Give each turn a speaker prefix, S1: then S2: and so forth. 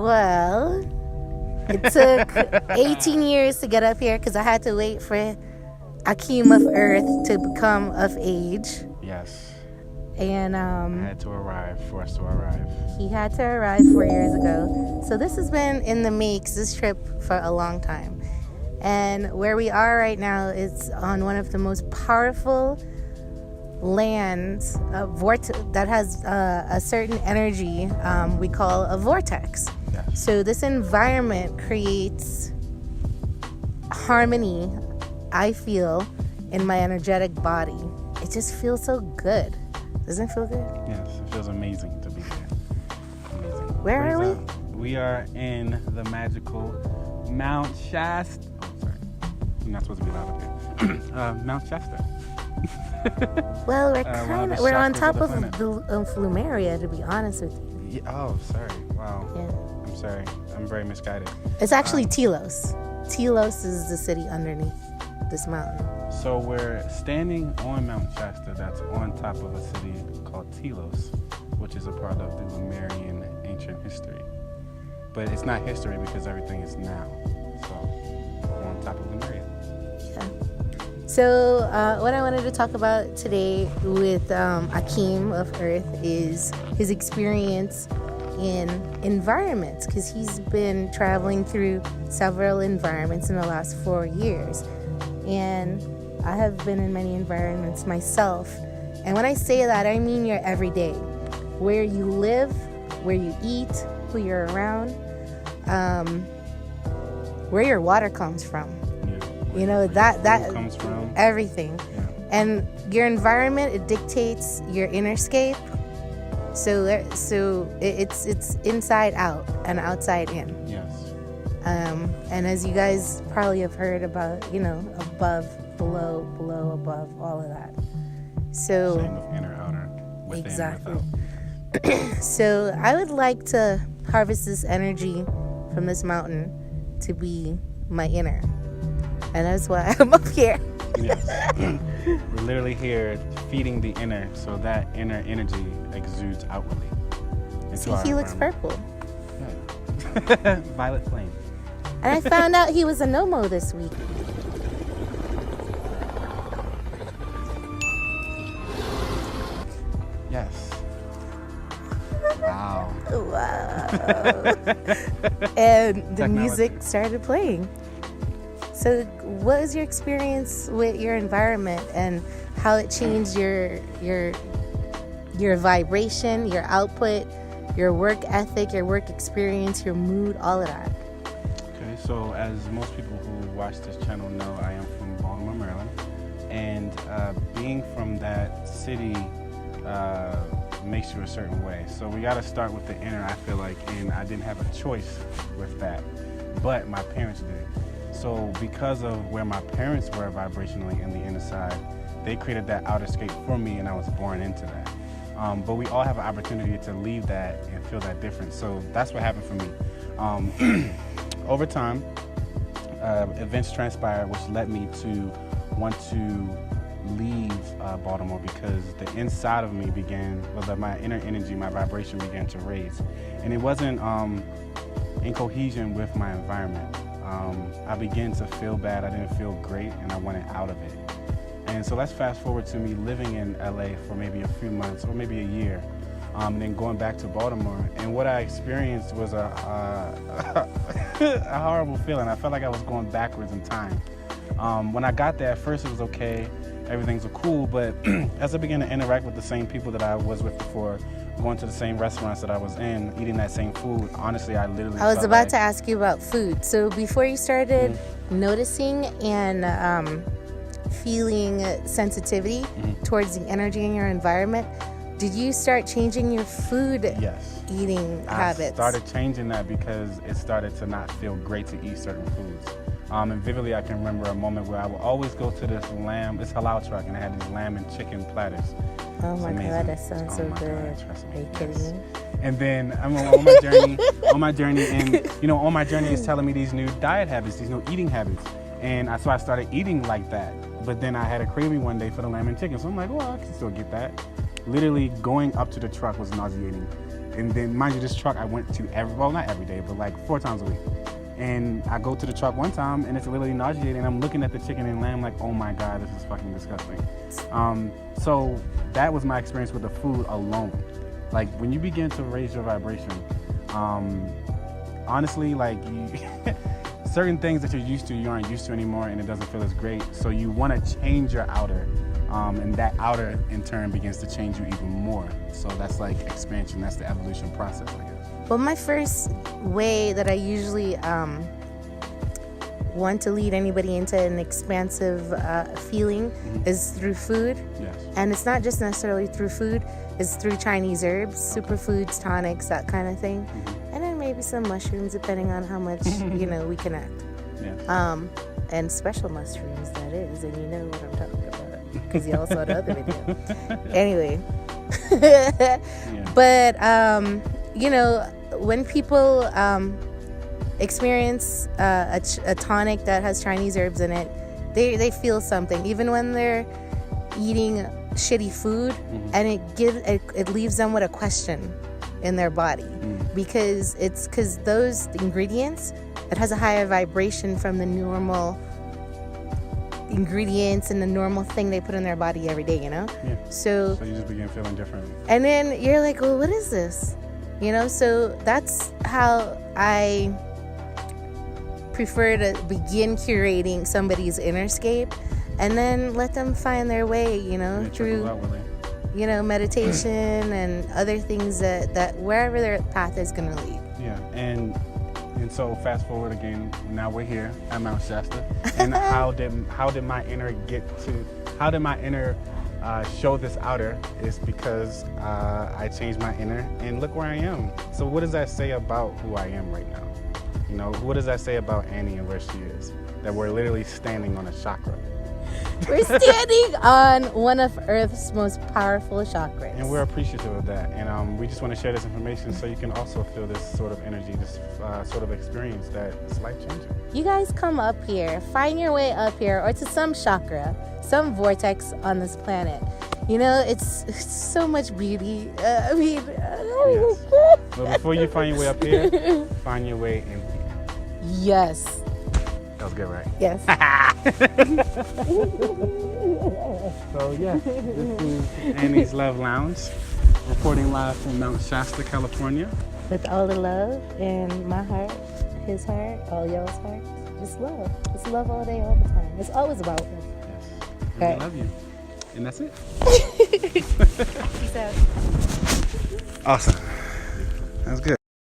S1: Well, it took 18 years to get up here because I had to wait for Akeem of Earth to become of age.
S2: Yes.
S1: And
S2: had to arrive for us to arrive.
S1: He had to arrive 4 years ago. So this has been in the makes, this trip, for a long time. And where we are right now is on one of the most powerful lands that has a certain energy we call a vortex.
S2: Yes.
S1: So this environment creates harmony, I feel, in my energetic body. It just feels so good. Doesn't it feel good?
S2: Yes, it feels amazing to be here. Amazing.
S1: Where are we?
S2: We are in the magical Mt Shasta. Oh, sorry. I'm not supposed to be loud up here. Mt Shasta.
S1: Well, we're on top of
S2: the
S1: Flumeria, to be honest with you.
S2: Yeah, oh, sorry. Wow.
S1: Yeah.
S2: I'm sorry. I'm very misguided.
S1: It's actually Telos. Telos is the city underneath this mountain.
S2: So we're standing on Mount Shasta that's on top of a city called Telos, which is a part of the Lemurian ancient history. But it's not history because everything is now. So we're on top of Lemuria.
S1: Yeah. So what I wanted to talk about today with Akeem of Earth is his experience in environments, because he's been traveling through several environments in the last 4 years. And I have been in many environments myself. And when I say that, I mean your everyday. Where you live, where you eat, who you're around, where your water comes from.
S2: Yeah.
S1: You know, that
S2: comes from.
S1: Everything.
S2: Yeah.
S1: And your environment, it dictates your inner scape. So it's inside out and outside in.
S2: Yes.
S1: And as you guys probably have heard about, above, below, above, all of that. So
S2: Same with inner, outer, within,
S1: exactly.
S2: without.
S1: So I would like to harvest this energy from this mountain to be my inner. And that's why I'm up here.
S2: Yes. We're literally here feeding the inner, so that inner energy exudes outwardly.
S1: See, he looks purple.
S2: Yeah. Violet flame.
S1: And I found out he was a Nomo this week.
S2: Yes. Wow.
S1: Wow. And the music started playing. So what was your experience with your environment and how it changed your vibration, your output, your work ethic, your work experience, your mood, all of that?
S2: Okay, so as most people who watch this channel know, I am from Baltimore, Maryland. And being from that city makes you a certain way. So we got to start with the inner, I feel like, and I didn't have a choice with that, but my parents did. So because of where my parents were vibrationally in the inner side, they created that outer scape for me, and I was born into that. But we all have an opportunity to leave that and feel that difference. So that's what happened for me. Over time, events transpired which led me to want to leave Baltimore, because the inside of me my inner energy, my vibration began to raise. And it wasn't in cohesion with my environment. I began to feel bad, I didn't feel great, and I wanted out of it. And so let's fast forward to me living in LA for maybe a few months or maybe a year, and then going back to Baltimore. And what I experienced was a horrible feeling. I felt like I was going backwards in time. When I got there, at first it was okay, everything's cool, but as I began to interact with the same people that I was with before, going to the same restaurants that I was in, eating that same food, honestly, I was
S1: about to ask you about food. So before you started noticing and feeling sensitivity towards the energy in your environment, did you start changing your food eating habits?
S2: I started changing that because it started to not feel great to eat certain foods. And vividly, I can remember a moment where I would always go to this halal truck, and I had these lamb and chicken platters.
S1: Oh my God, that sounds so good. Are you kidding me?
S2: And then I'm on my journey, and on my journey is telling me these new diet habits, these new eating habits. And so I started eating like that. But then I had a craving one day for the lamb and chicken. So I'm like, well, I can still get that. Literally going up to the truck was nauseating. And then, mind you, this truck I went to not every day, but like 4 times a week. And I go to the truck one time, and it's literally nauseating. And I'm looking at the chicken and lamb like, oh my God, this is fucking disgusting. So that was my experience with the food alone. Like, when you begin to raise your vibration, honestly, like, certain things that you're used to, you aren't used to anymore, and it doesn't feel as great. So you want to change your outer, and that outer, in turn, begins to change you even more. So that's like expansion. That's the evolution process, I guess.
S1: Well, my first way that I usually want to lead anybody into an expansive feeling is through food.
S2: Yes.
S1: And it's not just necessarily through food, it's through Chinese herbs, superfoods, tonics, that kind of thing. And then maybe some mushrooms, depending on how much, we connect.
S2: Yeah.
S1: And special mushrooms, that is, and you know what I'm talking about, because y'all saw the other video. Anyway.
S2: Yeah.
S1: But, when people experience a tonic that has Chinese herbs in it, they feel something, even when they're eating shitty food, and it leaves them with a question in their body, because those ingredients, it has a higher vibration from the normal ingredients and the normal thing they put in their body every day,
S2: Yeah.
S1: So
S2: you just begin feeling different.
S1: And then you're like, well, what is this? So that's how I prefer to begin curating somebody's innerscape, and then let them find their way, through, meditation and other things that wherever their path is going to lead.
S2: Yeah, and so fast forward again, now we're here at Mount Shasta. And how did my inner show this outer is because I changed my inner, and look where I am. So what does that say about who I am right now? What does that say about Annie and where she is? That we're literally standing on a chakra.
S1: We're standing on one of Earth's most powerful chakras.
S2: And we're appreciative of that. And we just want to share this information so you can also feel this sort of energy, this sort of experience that's life-changing.
S1: You guys come up here, find your way up here, or to some chakra, some vortex on this planet. It's so much beauty.
S2: Yes. But before you find your way up here, find your way in here.
S1: Yes.
S2: That was good, right?
S1: Yes.
S2: So, this is Annie's Love Lounge, reporting live from Mount Shasta, California.
S1: With all the love in my heart, his heart, all y'all's hearts. Just love. It's love all day, all the time. It's always about love.
S2: Yes. And we love you. And that's it.
S1: Peace out.
S2: Awesome. That's good.